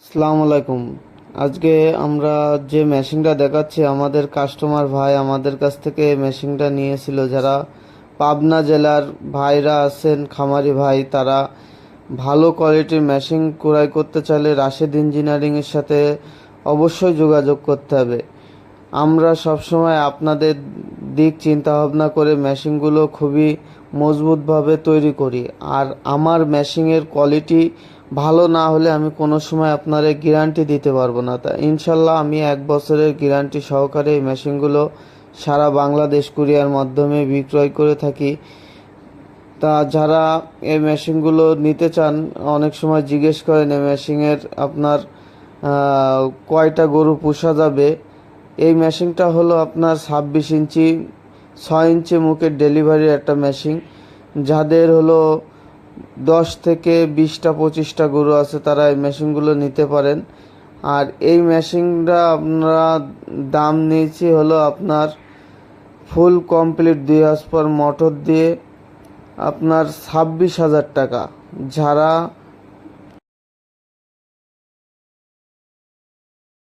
আসসালামু আলাইকুম। আজকে আমরা যে মেশিনটা দেখাচ্ছি, আমাদের কাস্টমার ভাই আমাদের কাছ থেকে মেশিনটা নিয়েছিল। যারা পাবনা জেলার ভাইরা আছেন, খামারি ভাই, তারা ভালো কোয়ালিটির মেশিন ক্রয় করতে চাইলে রাশেদ ইঞ্জিনিয়ারিংয়ের সাথে অবশ্যই যোগাযোগ করতে হবে। আমরা সবসময় আপনাদের দিক চিন্তা ভাবনা করে মেশিনগুলো খুবই মজবুতভাবে তৈরি করি। আর আমার মেশিনের কোয়ালিটি ভালো না হলে আমি কোনো সময় আপনাদের গ্যারান্টি দিতে পারবো না। তা ইনশাল্লাহ আমি 1 বছরের গ্যারান্টি সহকারে এই মেশিনগুলো সারা বাংলাদেশ কুরিয়ার মাধ্যমে বিক্রয় করে থাকি। তা যারা এই মেশিনগুলো নিতে চান, অনেক সময় জিজ্ঞেস করেন এই মেশিনের আপনার কয়টা গরু পোষা যাবে। এই মেশিনটা হলো আপনার 26 ইঞ্চি 6 ইঞ্চি মুখের ডেলিভারির একটা মেশিন। যাদের হলো 10 থেকে 20টা 25টা গরু আছে, তারা এই মেশিনগুলো নিতে পারেন। আর এই মেশিনটা আপনারা দাম নিয়েছি হলো আপনার ফুল কমপ্লিট 2 HP মোটর দিয়ে আপনার 26,000 টাকা। যারা